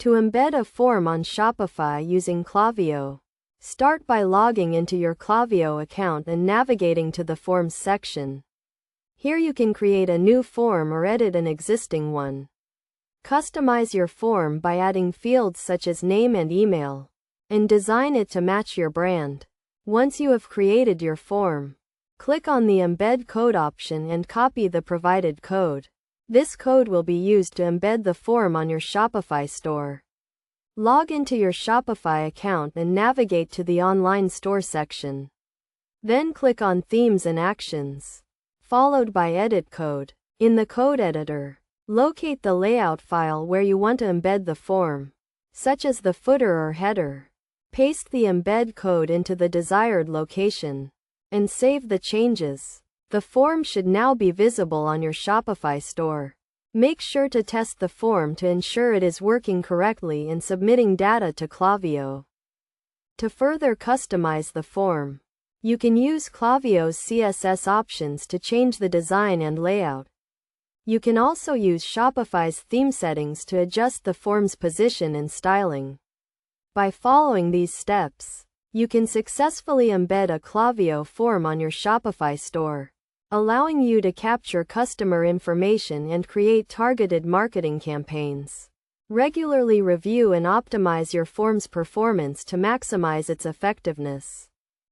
To embed a form on Shopify using Klaviyo, start by logging into your Klaviyo account and navigating to the Forms section. Here you can create a new form or edit an existing one. Customize your form by adding fields such as name and email, and design it to match your brand. Once you have created your form, click on the Embed Code option and copy the provided code. This code will be used to embed the form on your Shopify store. Log into your Shopify account and navigate to the Online Store section. Then click on Themes and Actions, followed by Edit Code. In the code editor, locate the layout file where you want to embed the form, such as the footer or header. Paste the embed code into the desired location, and save the changes. The form should now be visible on your Shopify store. Make sure to test the form to ensure it is working correctly and submitting data to Klaviyo. To further customize the form, you can use Klaviyo's CSS options to change the design and layout. You can also use Shopify's theme settings to adjust the form's position and styling. By following these steps, you can successfully embed a Klaviyo form on your Shopify store, allowing you to capture customer information and create targeted marketing campaigns. Regularly review and optimize your form's performance to maximize its effectiveness.